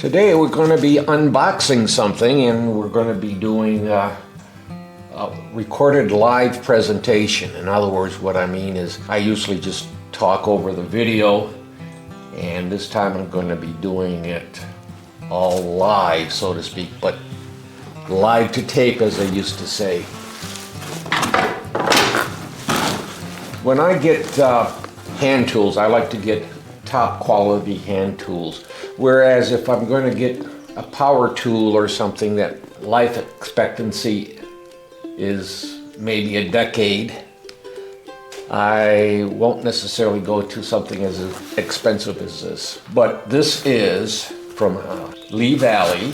Today we're going to be unboxing something, and we're going to be doing a recorded live presentation. In other words, what I mean is I usually just talk over the video, and this time I'm going to be doing it all live, so to speak, but live to tape, as they used to say. When I get hand tools, I like to get top quality hand tools. Whereas if I'm going to get a power tool or something that life expectancy is maybe a decade, I won't necessarily go to something as expensive as this. But this is from Lee Valley,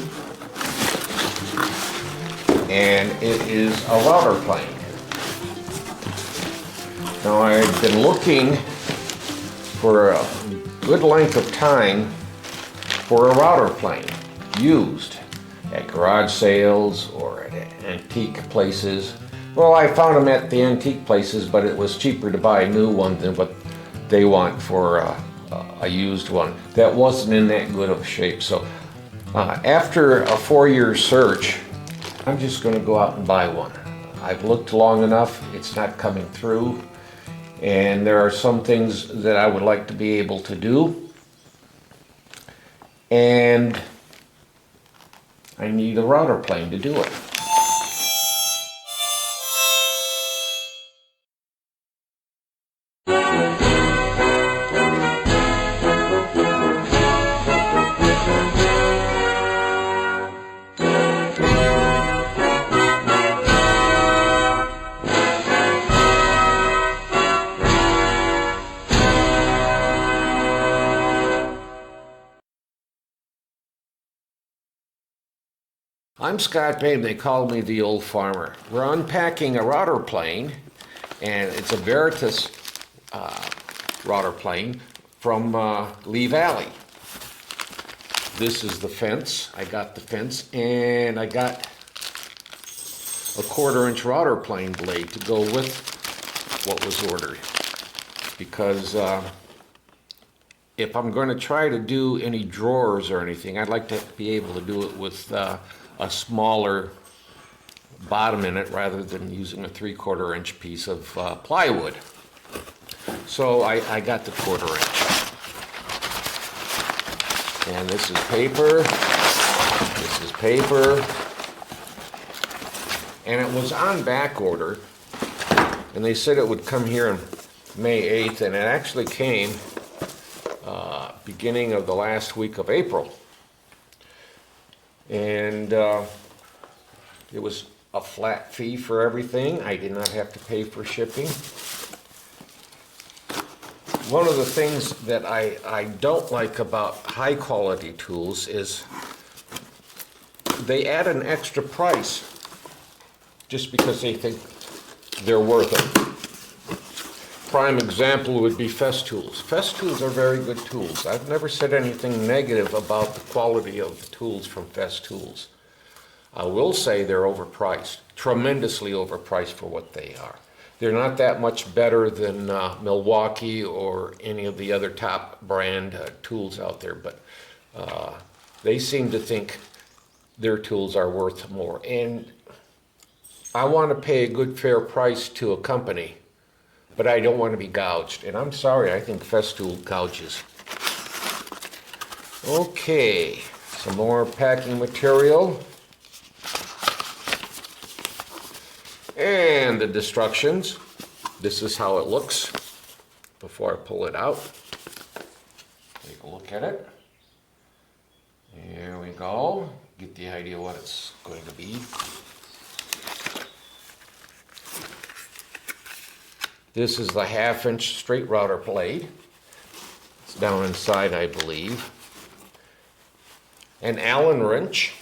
and it is a router plane. Now, I've been looking for a good length of time for a router plane used at garage sales or at antique places. Well, I found them at the antique places, but it was cheaper to buy a new one than what they want for a used one that wasn't in that good of shape. So after a 4-year search, I'm just going to go out and buy one. I've looked long enough, it's not coming through. And there are some things that I would like to be able to do. And I need a router plane to do it. I'm Scott Babe, they call me the old farmer. We're unpacking a router plane, and it's a Veritas router plane from Lee Valley. This is the fence. I got the fence, and I got a 1/4-inch router plane blade to go with what was ordered. Because if I'm going to try to do any drawers or anything, I'd like to be able to do it with a smaller bottom in it rather than using a 3/4-inch piece of plywood. So I got the 1/4-inch. And this is paper. This is paper. And it was on back order. And they said it would come here on May 8th, and it actually came beginning of the last week of April. And it was a flat fee for everything. I did not have to pay for shipping. One of the things that I don't like about high quality tools is they add an extra price just because they think they're worth it. Prime example would be Festool. Festool are very good tools. I've never said anything negative about the quality of the tools from Festool. I will say they're overpriced, tremendously overpriced for what they are. They're not that much better than Milwaukee or any of the other top brand tools out there, but they seem to think their tools are worth more. And I want to pay a good fair price to a company, but I don't want to be gouged. And I'm sorry, I think Festool gouges. Okay, some more packing material. And the instructions. This is how it looks before I pull it out. Take a look at it. There we go. Get the idea what it's going to be. This is the 1/2-inch straight router blade. It's down inside, I believe. An Allen wrench.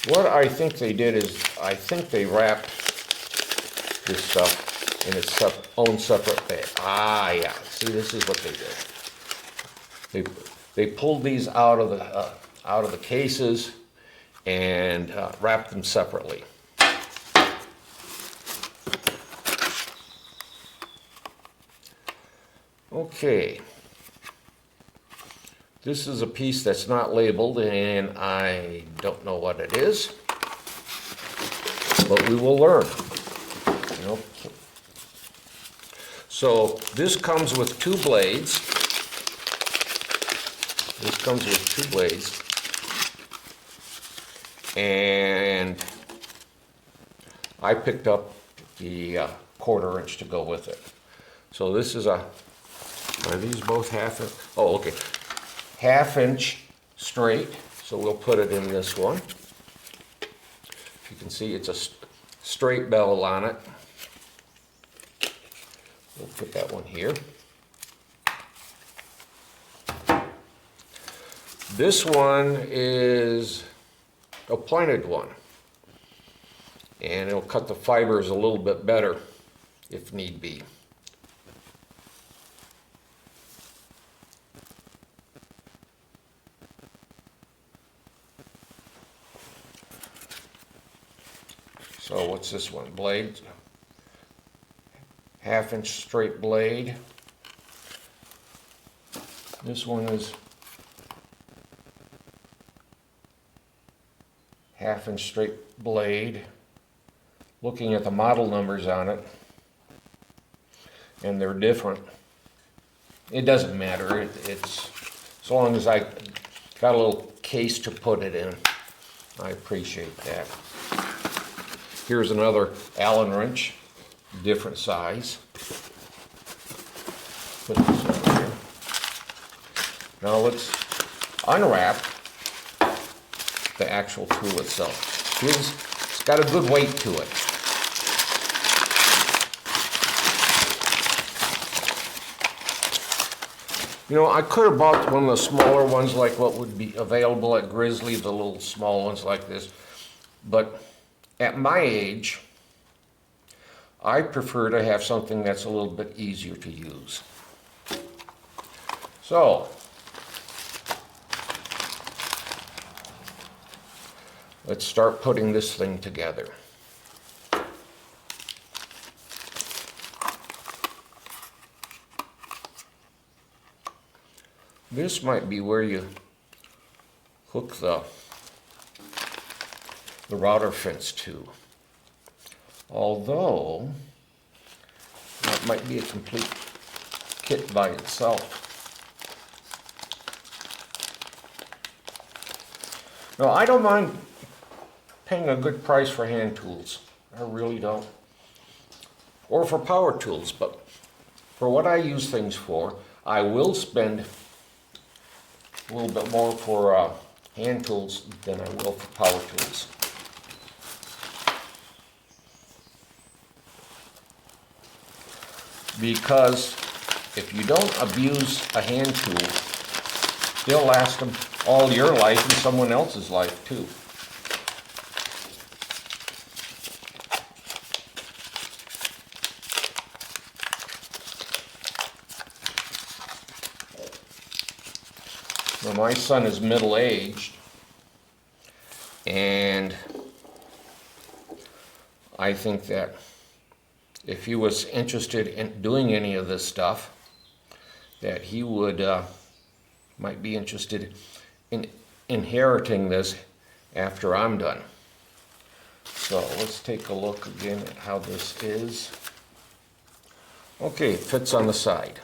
What I think they did is, I think they wrapped this stuff in its own separate bag. Ah, yeah. See, this is what they did. They pulled these out of the cases and wrapped them separately. Okay. This is a piece that's not labeled, and I don't know what it is, but we will learn. You know. So this comes with two blades. This comes with two blades, and I picked up the 1/4 inch to go with it. So this is are these both half inch? Oh, okay. 1/2 inch straight, so we'll put it in this one. If you can see, it's a straight bevel on it. We'll put that one here. This one is a pointed one, and it'll cut the fibers a little bit better if need be. So what's this one? Blade, 1/2 inch straight blade. This one is 1/2 inch straight blade. Looking at the model numbers on it, and they're different. It doesn't matter. It's as long as I got a little case to put it in. I appreciate that. Here's another Allen wrench, different size. Put this over here. Now let's unwrap the actual tool itself. It's got a good weight to it. You know, I could have bought one of the smaller ones like what would be available at Grizzly, the little small ones like this, but at my age, I prefer to have something that's a little bit easier to use. So, let's start putting this thing together. This might be where you hook the router fence to. Although, that might be a complete kit by itself. Now, I don't mind paying a good price for hand tools. I really don't. Or for power tools, but for what I use things for, I will spend a little bit more for hand tools than I will for power tools. Because if you don't abuse a hand tool, they'll last them all your life and someone else's life too. Now, my son is middle-aged, and I think that if he was interested in doing any of this stuff, that he would might be interested in inheriting this after I'm done. So let's take a look again at how this is. Okay, it fits on the side.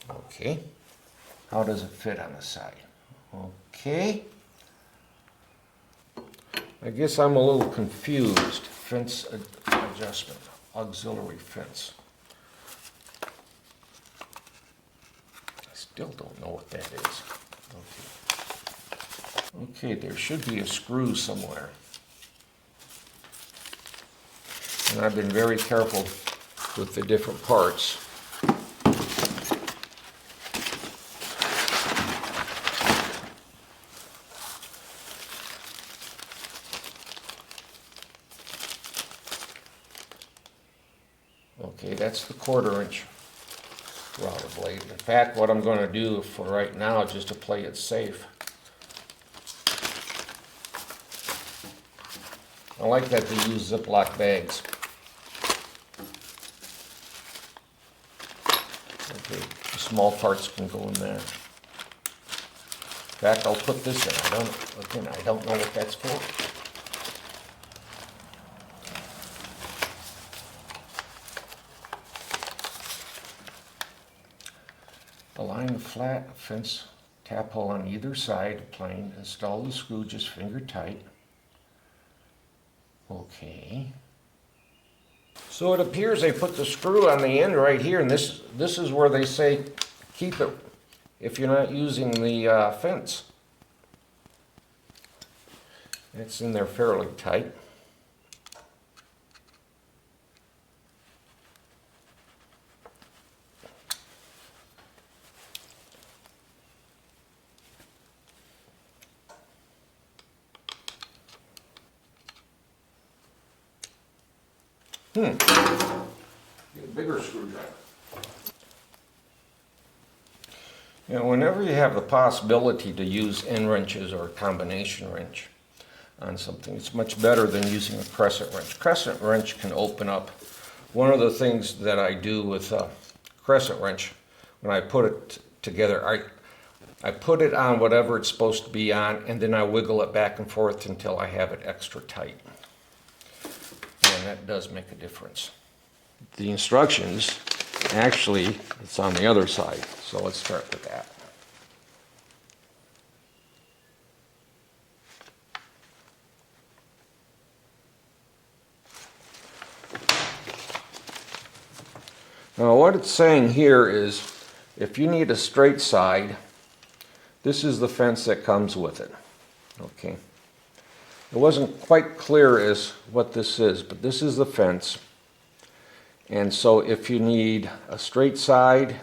Okay, how does it fit on the side? Okay, I guess I'm a little confused. Fence adjustment. Auxiliary fence. I still don't know what that is. Okay, there should be a screw somewhere. And I've been very careful with the different parts. Okay, that's the 1/4 inch router blade. In fact, what I'm going to do for right now, just to play it safe, I like that they use Ziploc bags. Okay, the small parts can go in there. In fact, I'll put this in. I don't know what that's for. Align the flat fence tap hole on either side of the plane. Install the screw just finger tight. Okay. So it appears they put the screw on the end right here, and this is where they say keep it if you're not using the fence. It's in there fairly tight. Get a bigger screwdriver. You know, whenever you have the possibility to use end wrenches or a combination wrench on something, it's much better than using a crescent wrench. Crescent wrench can open up. One of the things that I do with a crescent wrench, when I put it together, I put it on whatever it's supposed to be on, and then I wiggle it back and forth until I have it extra tight. And that does make a difference. The instructions, actually, it's on the other side. So let's start with that. Now what it's saying here is if you need a straight side, this is the fence that comes with it. Okay. It wasn't quite clear as what this is, but this is the fence. And so if you need a straight side,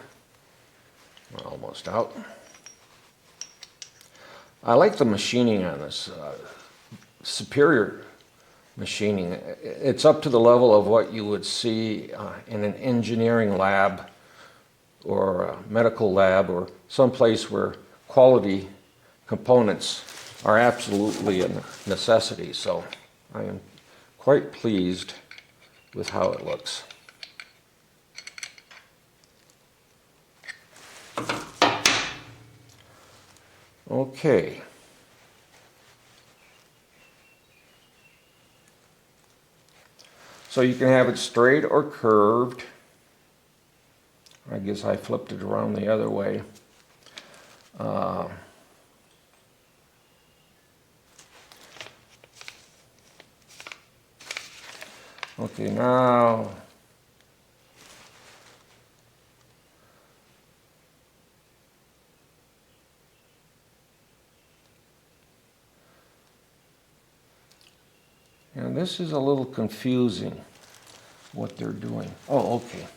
we're almost out. I like the machining on this, superior machining. It's up to the level of what you would see in an engineering lab or a medical lab or someplace where quality components are absolutely a necessity. So I am quite pleased with how it looks. Okay. So you can have it straight or curved. I guess I flipped it around the other way. Okay, now and this is a little confusing what they're doing. Oh, okay.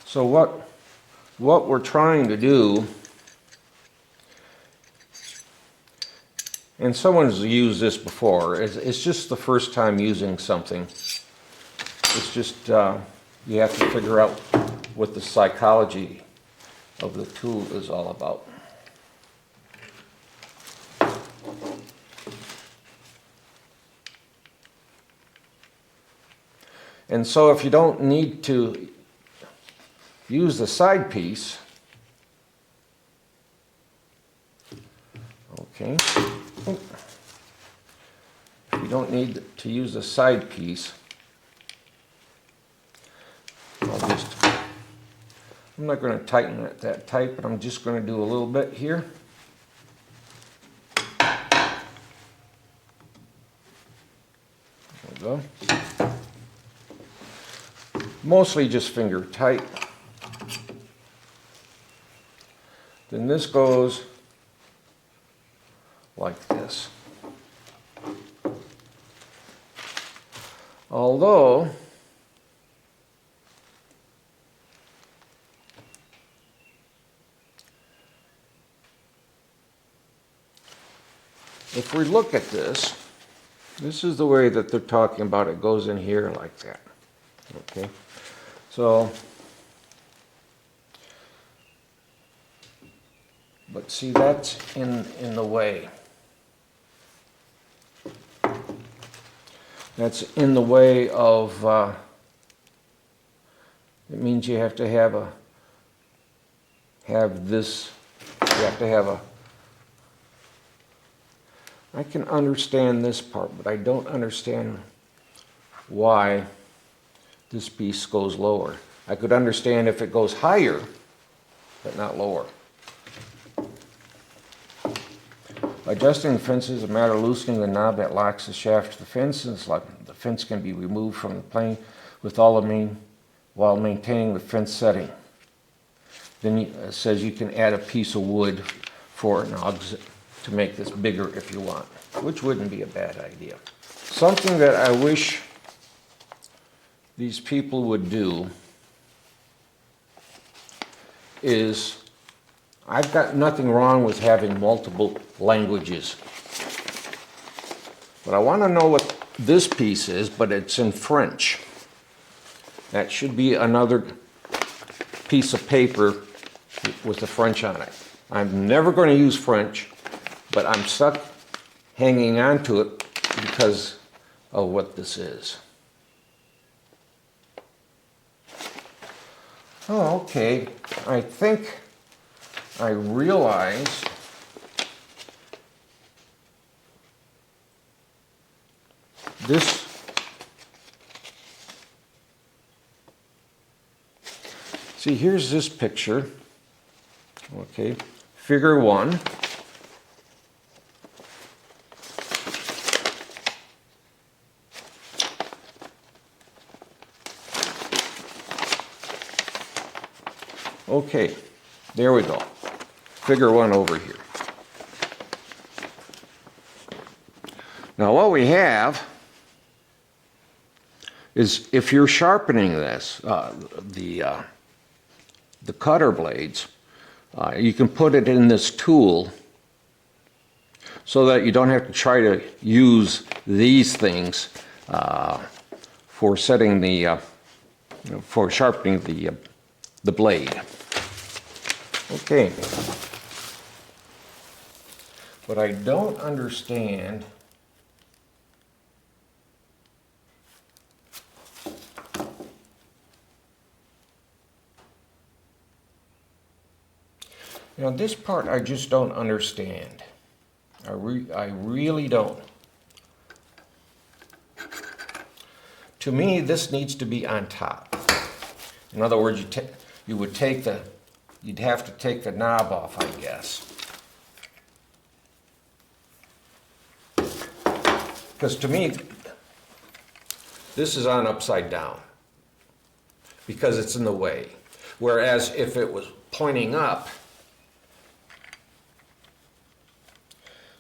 So what we're trying to do, and someone's used this before, it's just the first time using something. It's just, you have to figure out what the psychology of the tool is all about. And so if you don't need to use the side piece, okay, if you don't need to use the side piece, I'm not going to tighten it that tight, but I'm just going to do a little bit here. There we go. Mostly just finger tight. Then this goes like this. Although if we look at this, this is the way that they're talking about it. Goes in here like that. Okay, so, but see, that's in the way. That's in the way of, it means you have to have have this, you have to have a, I can understand this part, but I don't understand why this piece goes lower. I could understand if it goes higher, but not lower. Adjusting the fence is a matter of loosening the knob that locks the shaft to the fence. The fence can be removed from the plane while maintaining the fence setting. Then it says you can add a piece of wood for an auxiliary to make this bigger if you want, which wouldn't be a bad idea. Something that I wish these people would do is, I've got nothing wrong with having multiple languages, but I want to know what this piece is, but it's in French. That should be another piece of paper with the French on it. I'm never going to use French, but I'm stuck hanging on to it because of what this is. Oh, okay. I think I realize this. See, here's this picture. Okay, figure 1. Okay, there we go. Figure 1 over here. Now what we have is, if you're sharpening this, the cutter blades, you can put it in this tool so that you don't have to try to use these things for setting the, for sharpening the blade. Okay. But I don't understand now this part I just don't understand. I really don't. To me, this needs to be on top. In other words, you'd have to take the knob off, I guess. Because to me, this is on upside down because it's in the way. Whereas if it was pointing up,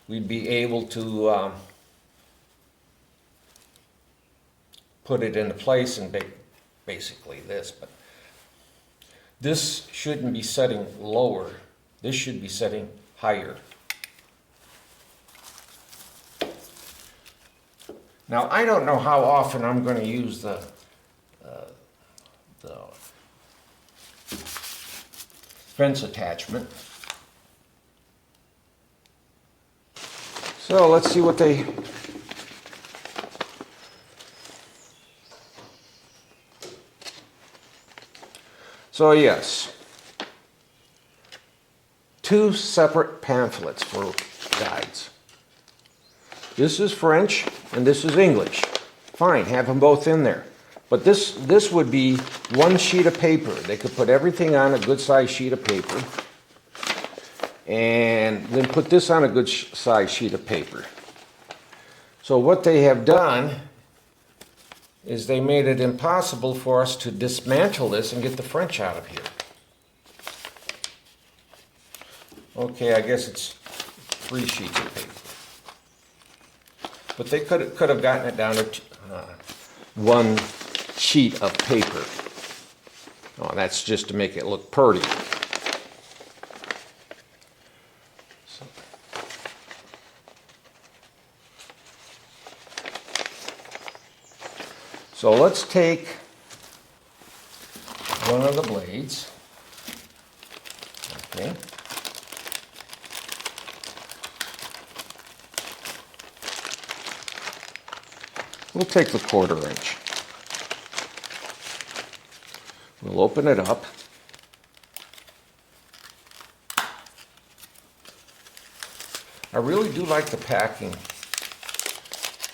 we'd be able to put it into place and basically this. But this shouldn't be setting lower. This should be setting higher. Now, I don't know how often I'm going to use the fence attachment. So let's see what they... So yes, 2 separate pamphlets for guides. This is French and this is English. Fine, have them both in there. But this would be one sheet of paper. They could put everything on a good sized sheet of paper and then put this on a good sized sheet of paper. So what they have done is they made it impossible for us to dismantle this and get the French out of here. Okay, I guess it's 3 sheets of paper. But they could have gotten it down to 1 sheet of paper. Oh, that's just to make it look pretty. So let's take one of the blades. Okay. We'll take the 1/4 inch. We'll open it up. really do like the packing.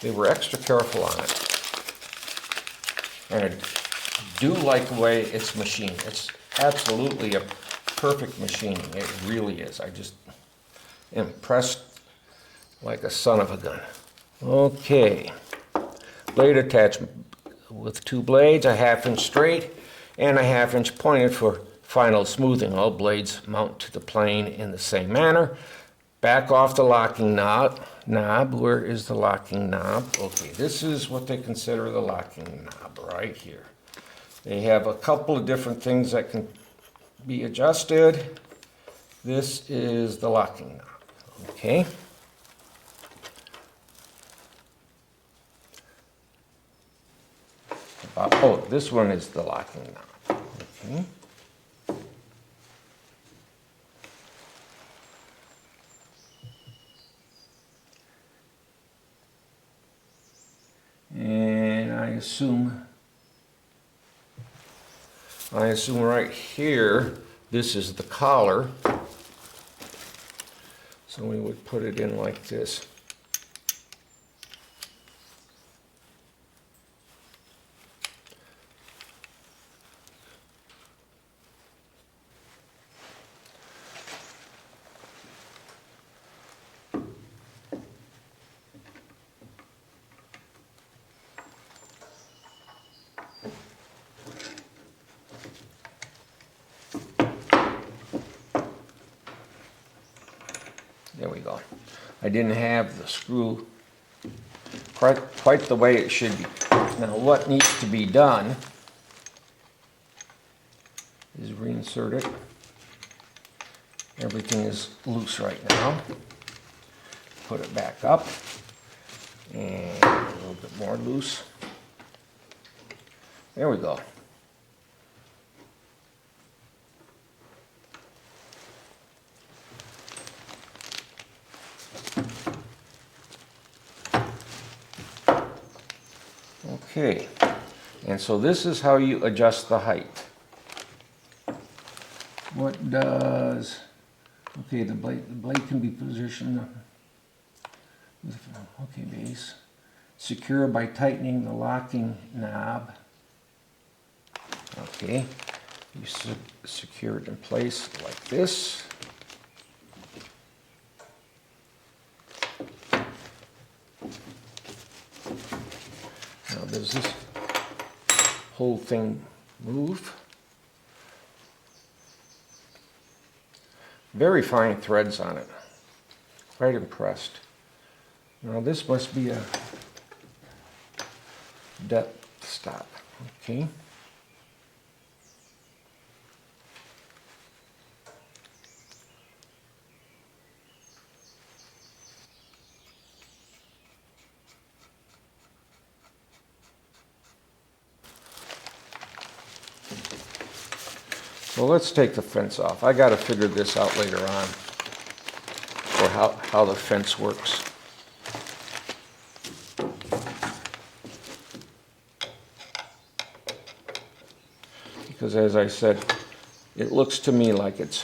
They were extra careful on it. And I do like the way it's machined. It's absolutely a perfect machining. It really is. I just am impressed like a son of a gun. Okay. Blade attachment with 2 blades, a 1/2 inch straight and a 1/2 inch pointed for final smoothing. All blades mount to the plane in the same manner. Back off the locking knob. Where is the locking knob? Okay, this is what they consider the locking knob right here. They have a couple of different things that can be adjusted. This is the locking knob. Okay. Oh, this one is the locking knob. Okay. And I assume right here, this is the collar. So we would put it in like this. There we go. I didn't have the screw quite the way it should be. Now what needs to be done is reinsert it. Everything is loose right now. Put it back up and a little bit more loose. There we go. Okay, and so this is how you adjust the height. What does, okay, the blade can be positioned with, okay, base. Secure by tightening the locking knob. Okay, you secure it in place like this. Now does this whole thing move? Very fine threads on it. Quite impressed. Now this must be a depth stop. Okay. Well, let's take the fence off. I got to figure this out later on, or how the fence works. Because as I said, it looks to me like it's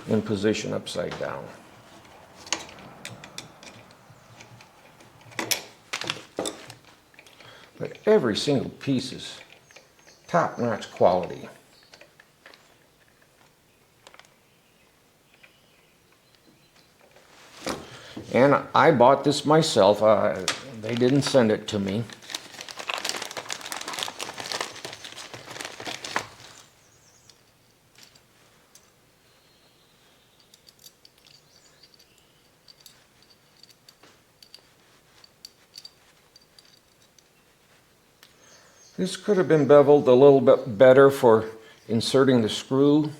in position upside down. But every single piece is top-notch quality. And I bought this myself. They didn't send it to me. This could have been beveled a little bit better for inserting the screw.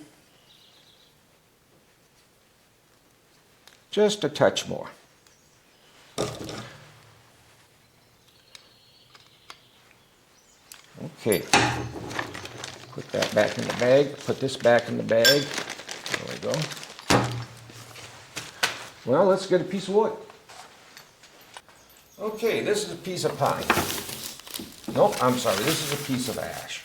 Just a touch more. Okay. Put that back in the bag. Put this back in the bag. There we go. Well, let's get a piece of wood. Okay, this is a piece of pine. Nope, I'm sorry, this is a piece of ash.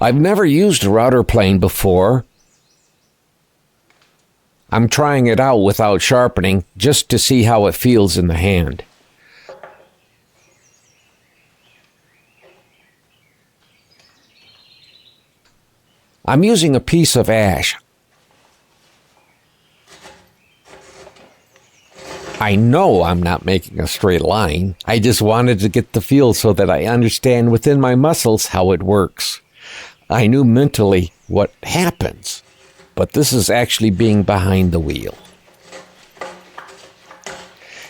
I've never used a router plane before. I'm trying it out without sharpening just to see how it feels in the hand. I'm using a piece of ash. I know I'm not making a straight line. I just wanted to get the feel so that I understand within my muscles how it works. I knew mentally what happens, but this is actually being behind the wheel.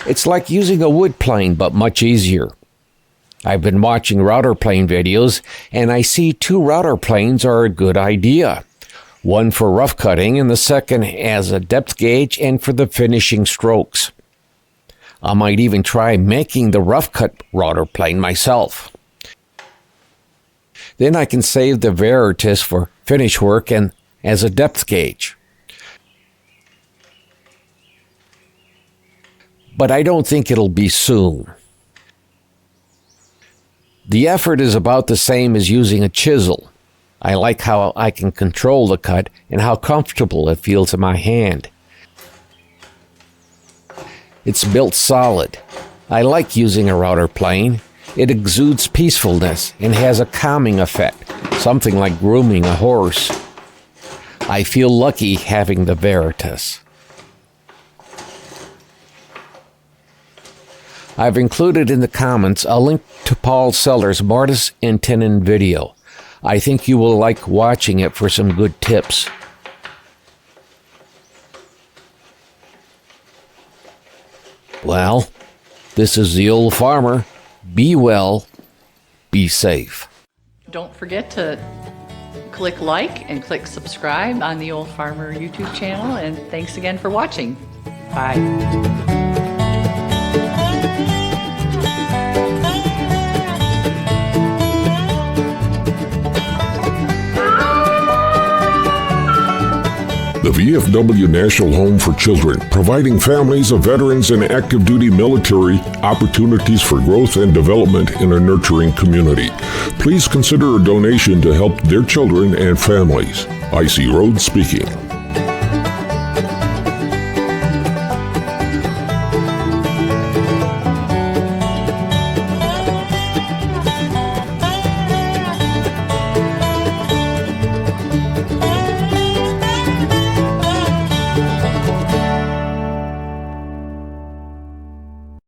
It's like using a wood plane, but much easier. I've been watching router plane videos, and I see 2 router planes are a good idea. One for rough cutting, and the second as a depth gauge and for the finishing strokes. I might even try making the rough cut router plane myself. Then I can save the Veritas for finish work and as a depth gauge. But I don't think it'll be soon. The effort is about the same as using a chisel. I like how I can control the cut and how comfortable it feels in my hand. It's built solid. I like using a router plane. It exudes peacefulness and has a calming effect, something like grooming a horse. I feel lucky having the Veritas. I've included in the comments a link to Paul Seller's Mortise and Tenon video. I think you will like watching it for some good tips. Well, this is the Old Farmer. Be well, be safe. Don't forget to click like and click subscribe on the Old Farmer YouTube channel, and thanks again for watching. Bye. The VFW National Home for Children, providing families of veterans and active duty military opportunities for growth and development in a nurturing community. Please consider a donation to help their children and families. I.C. Rhodes speaking.